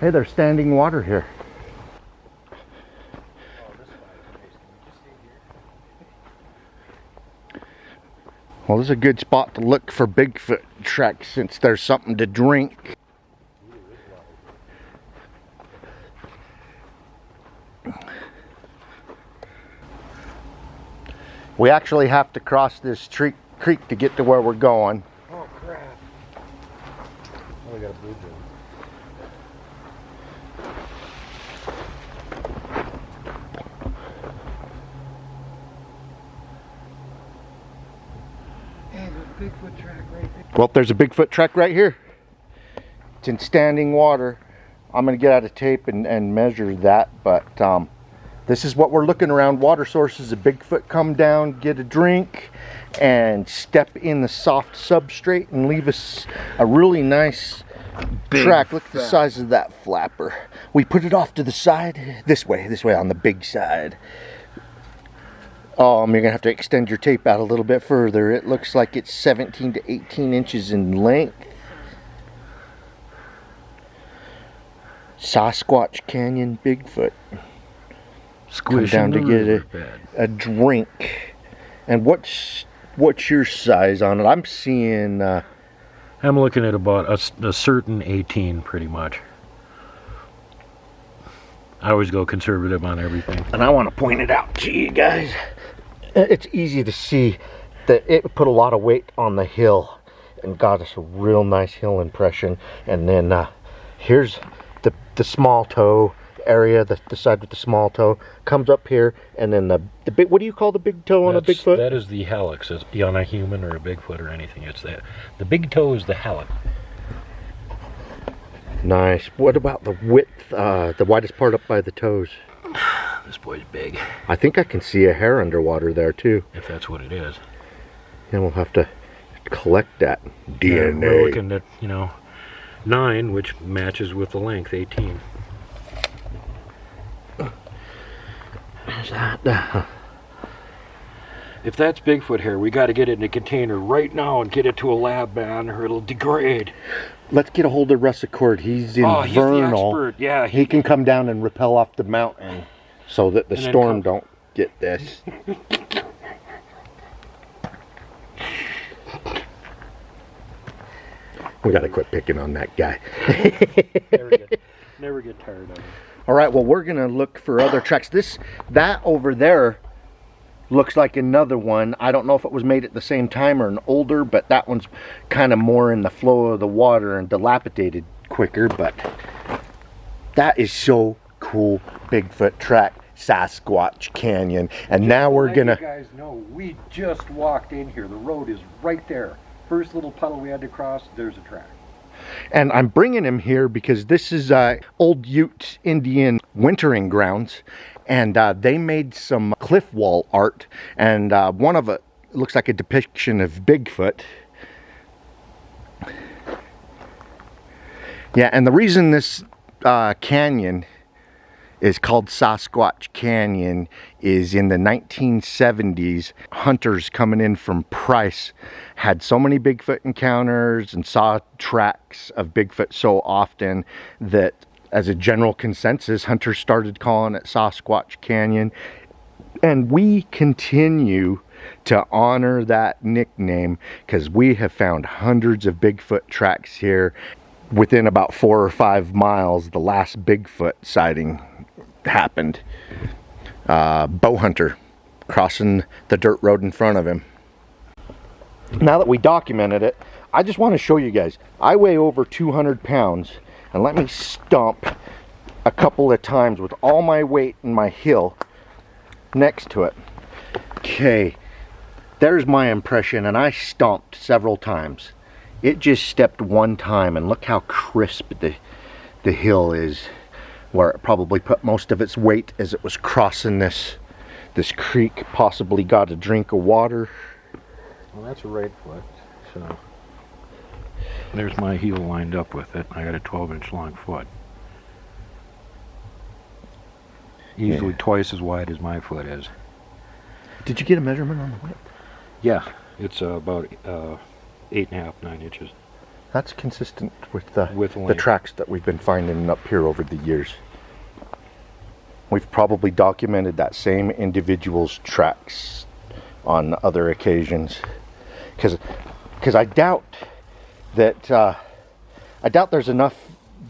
Hey, there's standing water here. Well, this is a good spot to look for Bigfoot tracks since there's something to drink. We actually have to cross this creek to get to where we're going. Oh crap. Oh, we got a blue jay. Hey, there's a Bigfoot track right there. Well, there's a Bigfoot track right here. It's in standing water. I'm gonna get out a tape and measure that, but this is what we're looking around. Water sources. A Bigfoot come down, get a drink, and step in the soft substrate and leave us a really nice track. Look at the size of that flapper. We put it off to the side, this way on the big side. You're gonna have to extend your tape out a little bit further. It looks like it's 17 to 18 inches in length. Sasquatch Canyon Bigfoot. Come down to get a drink. And what's your size on it? I'm seeing I'm looking at about a certain 18 pretty much. I always go conservative on everything. And I want to point it out to you guys. It's easy to see that it put a lot of weight on the hill and got us a real nice hill impression. And then here's the small toe area, the side with the small toe comes up here, and then the big, what do you call the big toe on a Bigfoot? That is the hallux. It's on a human or a Bigfoot or anything. It's that. The big toe is the hallux. Nice. What about the width, the widest part up by the toes? This boy's big. I think I can see a hair underwater there too. If that's what it is. And we'll have to collect that DNA. Yeah, we're looking at, 9, which matches with the length, 18. If that's Bigfoot hair, we got to get it in a container right now and get it to a lab, man, or it'll degrade. Let's get a hold of Russ Accord. He's infernal. He's the expert. Yeah, he can come down and rappel off the mountain so that the storm don't get this. We got to quit picking on that guy. Never get tired of it. All right, well, we're going to look for other tracks. That over there looks like another one. I don't know if it was made at the same time or an older, but that one's kind of more in the flow of the water and dilapidated quicker. But that is so cool. Bigfoot track, Sasquatch Canyon. And now we're going to... You guys know, we just walked in here. The road is right there. First little puddle we had to cross, there's a track. And I'm bringing him here because this is old Ute Indian wintering grounds, and they made some cliff wall art, and one of it looks like a depiction of Bigfoot. Yeah, and the reason this canyon is called Sasquatch Canyon is in the 1970s, hunters coming in from Price had so many Bigfoot encounters and saw tracks of Bigfoot so often that as a general consensus, hunters started calling it Sasquatch Canyon. And we continue to honor that nickname because we have found hundreds of Bigfoot tracks here. Within about 4 or 5 miles, the last Bigfoot sighting happened. Bow hunter crossing the dirt road in front of him. Now that we documented it, I just want to show you guys. I weigh over 200 pounds, and let me stomp a couple of times with all my weight in my heel next to it. Okay, there's my impression, and I stomped several times. It just stepped one time, and look how crisp the hill is, where it probably put most of its weight as it was crossing this creek. Possibly got a drink of water. Well, that's a right foot, so there's my heel lined up with it. I got a 12-inch long foot. Easily twice as wide as my foot is. Did you get a measurement on the width? Yeah, it's about 8.5, 9 inches. That's consistent with the length. tracks that we've been finding up here over the years. We've probably documented that same individual's tracks on other occasions, because I doubt that there's enough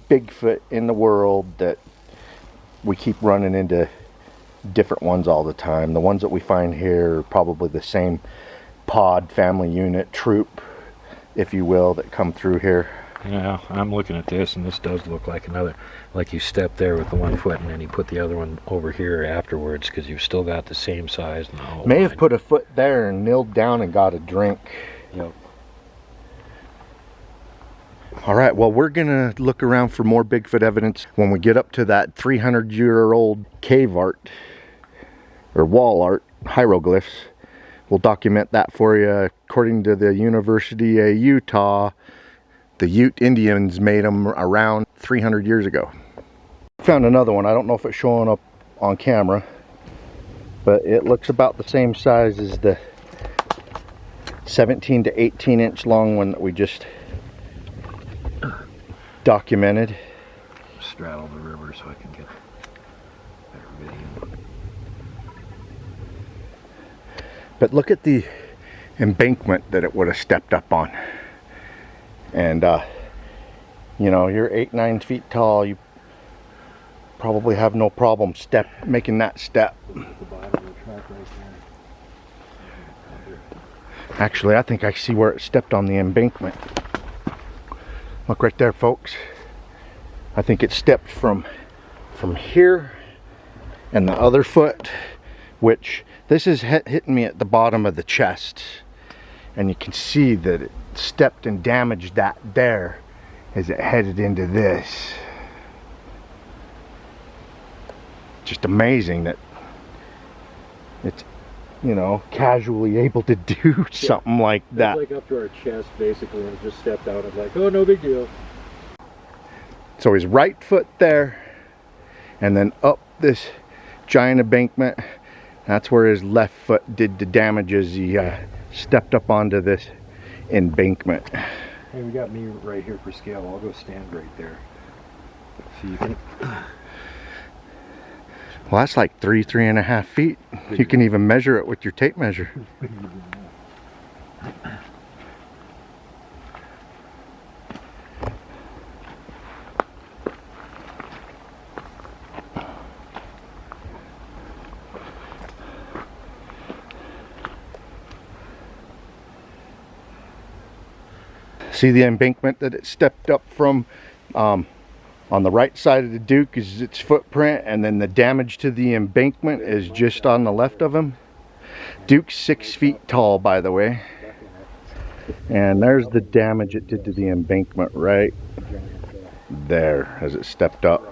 Bigfoot in the world that we keep running into different ones all the time. The ones that we find here are probably the same pod, family unit, troop, if you will, that come through here. Yeah, I'm looking at this, and this does look like another, like you stepped there with the 1 foot, and then you put the other one over here afterwards, because you've still got the same size and the whole May line. have put a foot there and kneeled down and got a drink. Yep. All right, well, we're gonna look around for more Bigfoot evidence when we get up to that 300-year-old cave art or wall art, hieroglyphs. We'll document that for you. According to the University of Utah, the Ute Indians made them around 300 years ago. Found another one. I don't know if it's showing up on camera, but it looks about the same size as the 17 to 18 inch long one that we just documented. Straddle the river so I can get better video. But look at the embankment that it would have stepped up on. And you know, you're 8-9 feet tall, you probably have no problem making that step. The bottom of the track right there. Actually, I think I see where it stepped on the embankment. Look right there, folks. I think it stepped from here and the other foot, which this is hitting me at the bottom of the chest. And you can see that it stepped and damaged that there as it headed into this. Just amazing that it's, you know, casually able to do something like that. It's like up to our chest basically, and it just stepped out. I'm like, oh, no big deal. So his right foot there, and then up this giant embankment. That's where his left foot did the damage as he stepped up onto this embankment. Hey, we got me right here for scale. I'll go stand right there. So you can. Well, that's like 3.5 feet. You can even measure it with your tape measure. See the embankment that it stepped up from? On the right side of the Duke is its footprint, and then the damage to the embankment is just on the left of him. Duke's 6 feet tall, by the way. And there's the damage it did to the embankment right there as it stepped up.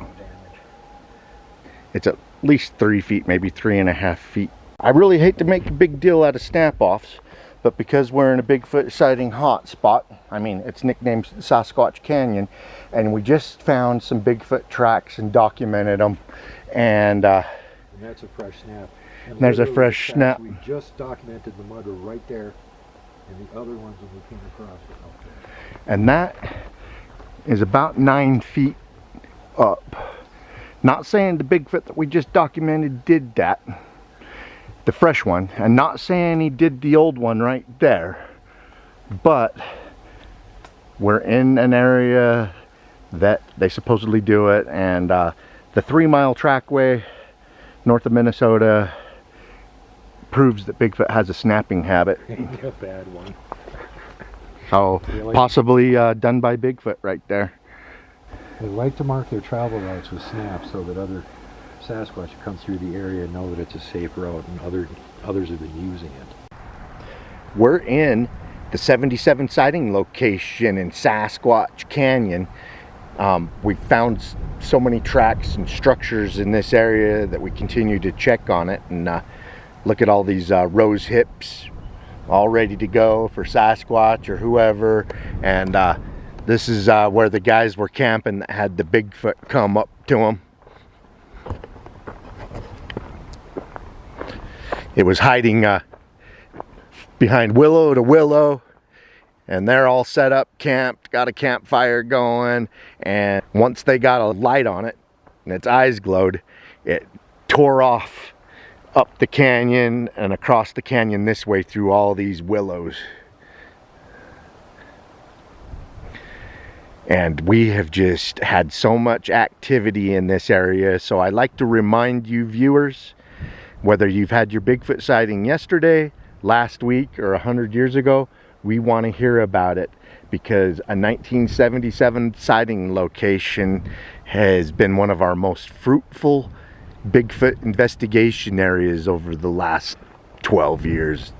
It's at least 3 feet, maybe 3.5 feet. I really hate to make a big deal out of snap-offs, but because we're in a Bigfoot sighting hot spot, I mean, it's nicknamed Sasquatch Canyon, and we just found some Bigfoot tracks and documented them, and that's a fresh snap. And there's a fresh snap. We just documented the mudder right there, and the other ones when we came across it out there. And that is about 9 feet up. Not saying the Bigfoot that we just documented did that, the fresh one, and not saying he did the old one right there, but we're in an area that they supposedly do it, and the 3-mile trackway north of Minnesota proves that Bigfoot has a snapping habit. A bad one. So Really? possibly done by Bigfoot right there. They like to mark their travel routes with snaps so that other Sasquatch who come through the area know that it's a safe route, and others have been using it. We're in the 77 sighting location in Sasquatch Canyon. We found so many tracks and structures in this area that we continue to check on it, and look at all these rose hips all ready to go for Sasquatch or whoever. And this is where the guys were camping that had the Bigfoot come up to them. It was hiding behind willow to willow, and they're all set up, camped, got a campfire going, and once they got a light on it and its eyes glowed, it tore off up the canyon and across the canyon this way through all these willows. And we have just had so much activity in this area, so I like to remind you viewers, whether you've had your Bigfoot sighting yesterday, last week, or 100 years ago, we want to hear about it, because a 1977 sighting location has been one of our most fruitful Bigfoot investigation areas over the last 12 years.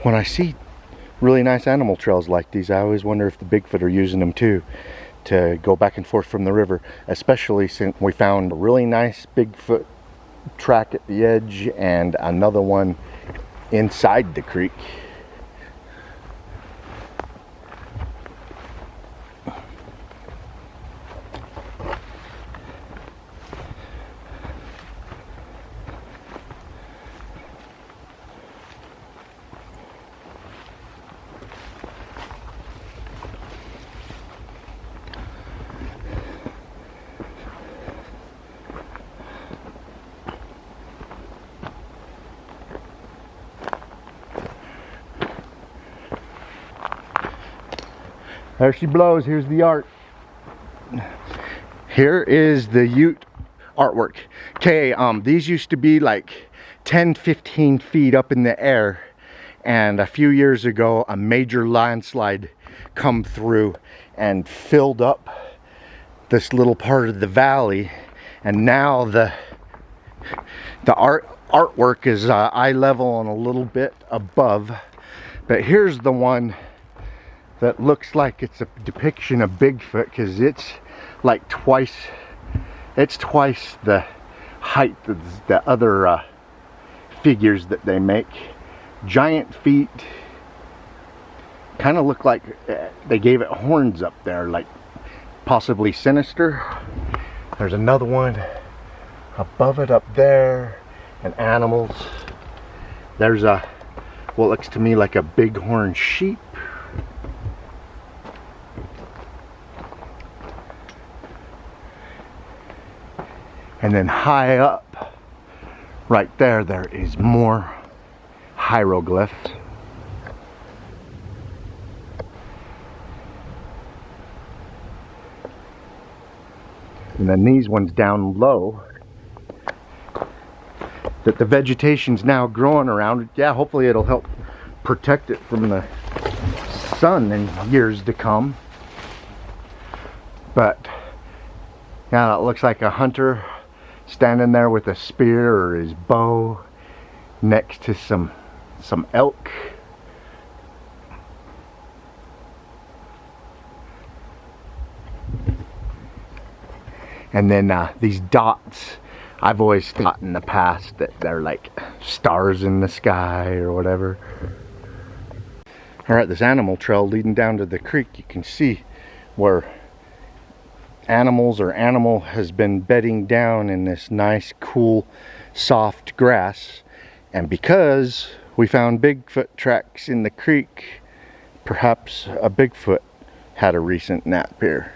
When I see really nice animal trails like these, I always wonder if the Bigfoot are using them too, to go back and forth from the river, especially since we found a really nice Bigfoot track at the edge and another one inside the creek. There she blows. Here's the art. Here is the Ute artwork. Okay, these used to be like 10-15 feet up in the air, and a few years ago a major landslide come through and filled up this little part of the valley, and now the artwork is eye level and a little bit above. But here's the one that looks like it's a depiction of Bigfoot, because it's like twice the height of the other figures that they make. Giant feet, kind of look like they gave it horns up there, like possibly sinister. There's another one above it up there, and animals. There's a, what looks to me like a bighorn sheep. And then high up, right there, there is more hieroglyphs. And then these ones down low, that the vegetation's now growing around. Yeah, hopefully it'll help protect it from the sun in years to come. But yeah, it looks like a hunter standing there with a spear or his bow next to some elk. And then these dots, I've always thought in the past that they're like stars in the sky or whatever. Alright, this animal trail leading down to the creek, you can see where animal has been bedding down in this nice, cool, soft grass. And because we found Bigfoot tracks in the creek, perhaps a Bigfoot had a recent nap here.